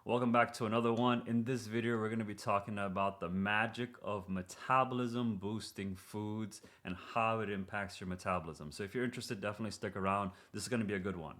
Welcome back to another one. In this video, we're going to be talking about the magic of metabolism boosting foods and how it impacts your metabolism. So if you're interested, definitely stick around. This is going to be a good one.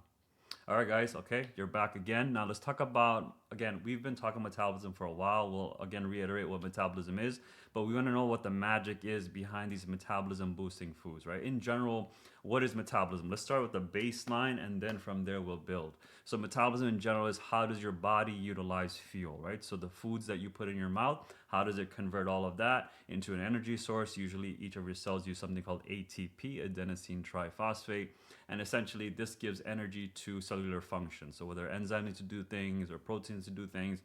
All right, guys. Okay, you're back again. Now let's talk about, again, we've been talking metabolism for a while. We'll again reiterate what metabolism is, but we want to know what the magic is behind these metabolism boosting foods, right? In general, what is metabolism? Let's start with the baseline and then from there we'll build. So metabolism in general is how does your body utilize fuel, right? So the foods that you put in your mouth, how does it convert all of that into an energy source? Usually each of your cells use something called ATP, adenosine triphosphate. And essentially this gives energy to cellular function. So whether enzymes need to do things or proteins to do things,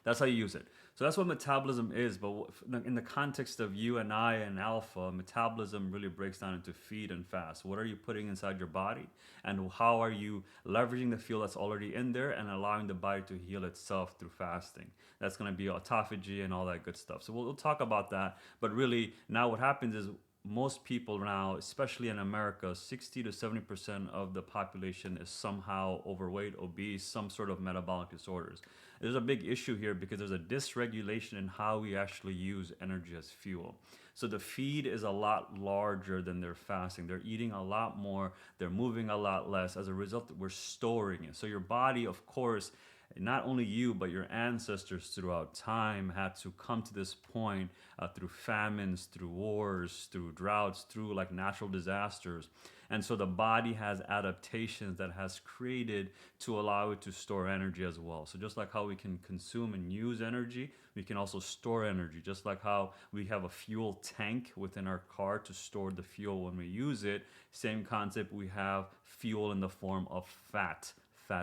that's how you use it. So that's what metabolism is. But in the context of you and I and alpha, metabolism really breaks down into feed and fast. What are you putting inside your body? And how are you leveraging the fuel that's already in there and allowing the body to heal itself through fasting? That's going to be autophagy and all that good stuff. So we'll talk about that. But really, now what happens is most people now, especially in America, 60 to 70% of the population is somehow overweight, obese, some sort of metabolic disorders. There's a big issue here because there's a dysregulation in how we actually use energy as fuel. So the feed is a lot larger than their fasting. They're eating a lot more, they're moving a lot less. As a result, we're storing it. So your body, of course, not only you, but your ancestors throughout time had to come to this point through famines, through wars, through droughts, through like natural disasters. And so the body has adaptations that has created to allow it to store energy as well. So just like how we can consume and use energy, we can also store energy. Just like how we have a fuel tank within our car to store the fuel when we use it, same concept, we have fuel in the form of fat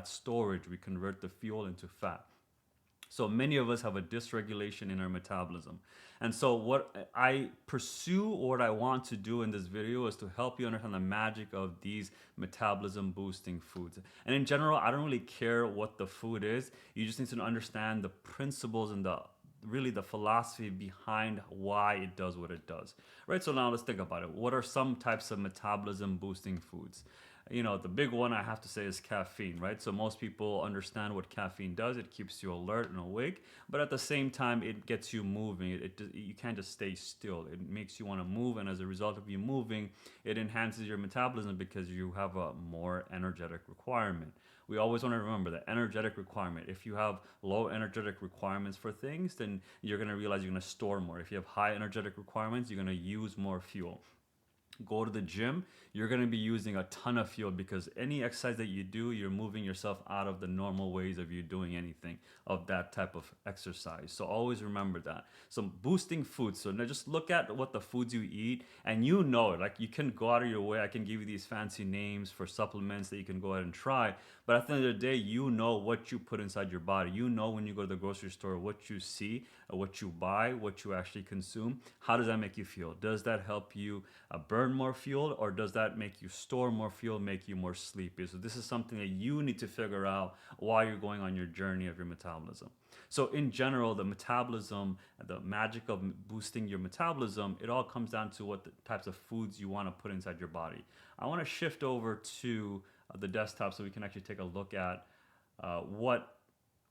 storage. We convert the fuel into fat. So many of us have a dysregulation in our metabolism. And so what I pursue or what I want to do in this video is to help you understand the magic of these metabolism boosting foods. And in general, I don't really care what the food is. You just need to understand the principles and the philosophy behind why it does what it does. Right? So now let's think about it. What are some types of metabolism boosting foods? The big one I have to say is caffeine, right? So most people understand what caffeine does. It keeps you alert and awake, but at the same time, it gets you moving. You can't just stay still. It makes you want to move, and as a result of you moving, it enhances your metabolism because you have a more energetic requirement. We always want to remember the energetic requirement. If you have low energetic requirements for things, then you're going to realize you're going to store more. If you have high energetic requirements, you're going to use more fuel. Go to the gym, you're going to be using a ton of fuel because any exercise that you do, you're moving yourself out of the normal ways of you doing anything of that type of exercise. So always remember that. So boosting foods. So now just look at what the foods you eat and you know it. Like you can go out of your way. I can give you these fancy names for supplements that you can go ahead and try. But at the end of the day, you know what you put inside your body. You know when you go to the grocery store, what you see, what you buy, what you actually consume. How does that make you feel? Does that help you burn more fuel, or does that make you store more fuel, make you more sleepy? So this is something that you need to figure out while you're going on your journey of your metabolism. So in general, the metabolism, the magic of boosting your metabolism, it all comes down to what the types of foods you want to put inside your body. I want to shift over to the desktop so we can actually take a look at what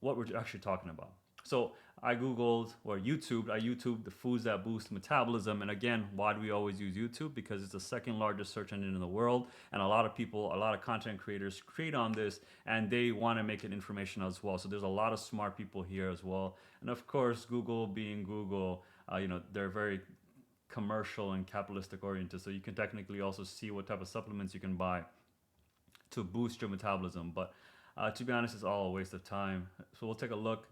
we're actually talking about. So I Googled or YouTubed, I YouTubed the foods that boost metabolism. And again, why do we always use YouTube? Because it's the second largest search engine in the world. And a lot of people, a lot of content creators create on this and they want to make it informational as well. So there's a lot of smart people here as well. And of course, Google being Google, they're very commercial and capitalistic oriented. So you can technically also see what type of supplements you can buy to boost your metabolism. But to be honest, it's all a waste of time. So we'll take a look.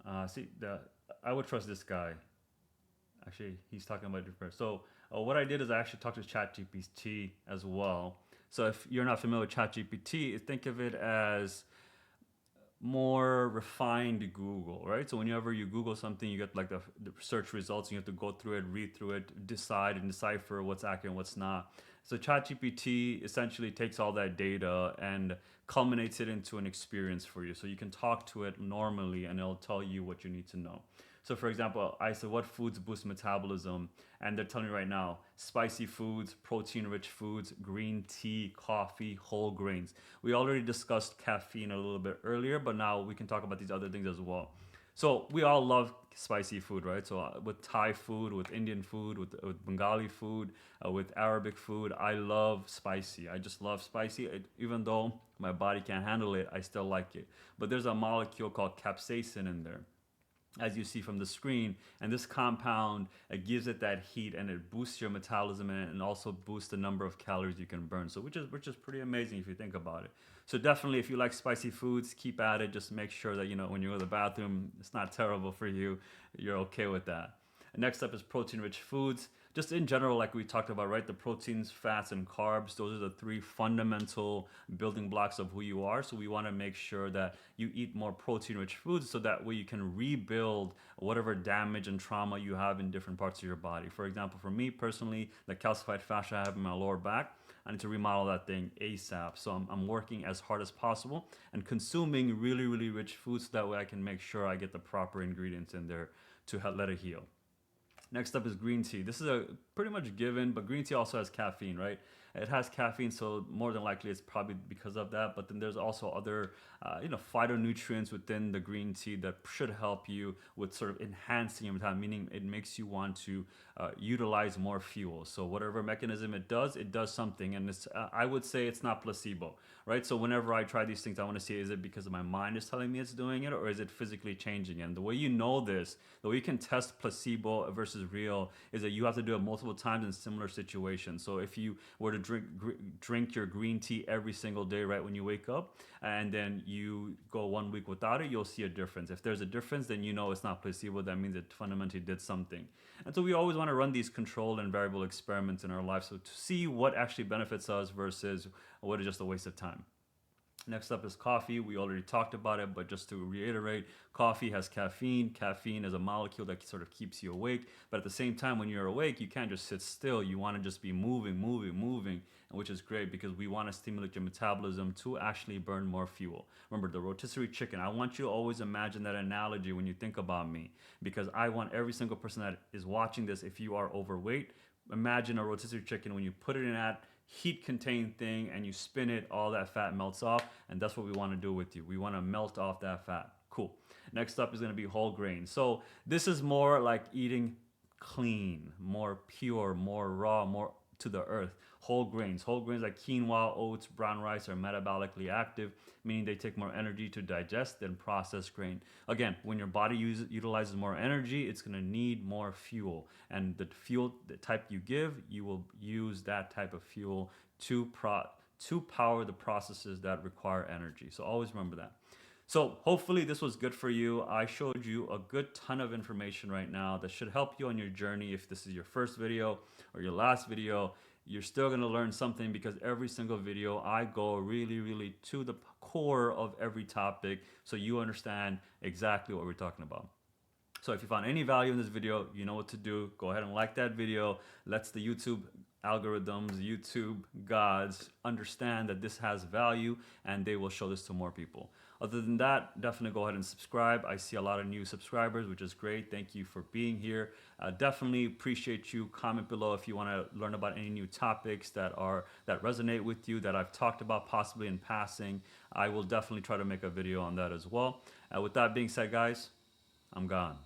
I would trust this guy. Actually, he's talking about different. So what I did is I actually talked to ChatGPT as well. So if you're not familiar with ChatGPT, think of it as more refined Google, right? So whenever you Google something, you get like the search results, and you have to go through it, read through it, decide and decipher what's accurate and what's not. So ChatGPT essentially takes all that data and culminates it into an experience for you. So you can talk to it normally and it'll tell you what you need to know. So, for example, I said, what foods boost metabolism? And they're telling me right now spicy foods, protein rich foods, green tea, coffee, whole grains. We already discussed caffeine a little bit earlier, but now we can talk about these other things as well. So we all love spicy food, right? So with Thai food, with Indian food, with Bengali food, with Arabic food, I love spicy. I just love spicy. Even though my body can't handle it, I still like it. But there's a molecule called capsaicin in there, as you see from the screen, and this compound, it gives it that heat and it boosts your metabolism and also boosts the number of calories you can burn, so which is pretty amazing if you think about it. So definitely, if you like spicy foods, keep at it. Just make sure that when you go to the bathroom, it's not terrible for you. You're okay with that. And next up is protein rich foods. Just in general, like we talked about, right? The proteins, fats, and carbs, those are the three fundamental building blocks of who you are. So we want to make sure that you eat more protein rich foods so that way you can rebuild whatever damage and trauma you have in different parts of your body. For example, for me personally, the calcified fascia I have in my lower back, I need to remodel that thing ASAP. So I'm working as hard as possible and consuming really, really rich foods so that way I can make sure I get the proper ingredients in there to let it heal. Next up is green tea. This is a pretty much given, but green tea also has caffeine, right? It has caffeine, so more than likely it's probably because of that. But then there's also other, phytonutrients within the green tea that should help you with sort of enhancing your metabolism, meaning it makes you want to utilize more fuel. So whatever mechanism it does something, and I would say it's not placebo, right? So whenever I try these things, I want to see, is it because my mind is telling me it's doing it, or is it physically changing it? And the way you know this, the way you can test placebo versus real, is that you have to do it multiple times in similar situations. So if you were to drink your green tea every single day right when you wake up, and then you go 1 week without it, you'll see a difference. If there's a difference, then you know it's not placebo. That means it fundamentally did something. And so we always want to run these controlled and variable experiments in our life, so to see what actually benefits us versus what is just a waste of time. Next up is coffee. We already talked about it, but just to reiterate, coffee has caffeine. Caffeine is a molecule that sort of keeps you awake. But at the same time, when you're awake, you can't just sit still. You want to just be moving, moving, moving, which is great because we want to stimulate your metabolism to actually burn more fuel. Remember, the rotisserie chicken. I want you to always imagine that analogy when you think about me, because I want every single person that is watching this, if you are overweight, imagine a rotisserie chicken. When you put it in that heat contained thing and you spin it, all that fat melts off, and that's what we want to do with you. We want to melt off that fat. Cool. Next up is going to be whole grain. So this is more like eating clean, more pure, more raw, more to the earth. Whole grains like quinoa, oats, brown rice are metabolically active, meaning they take more energy to digest than processed grain. Again, when your body utilizes more energy, it's going to need more fuel, and the fuel, the type you give, you will use that type of fuel to power the processes that require energy. So always remember that. So hopefully this was good for you. I showed you a good ton of information right now that should help you on your journey. If this is your first video or your last video, you're still going to learn something, because every single video I go really, really to the core of every topic so you understand exactly what we're talking about. So if you found any value in this video, you know what to do. Go ahead and like that video. Let's the YouTube algorithms, YouTube gods understand that this has value, and they will show this to more people. Other than that, definitely go ahead and subscribe. I see a lot of new subscribers, which is great. Thank you for being here. Definitely appreciate you. Comment below if you want to learn about any new topics that resonate with you, that I've talked about possibly in passing. I will definitely try to make a video on that as well. With that being said, guys, I'm gone.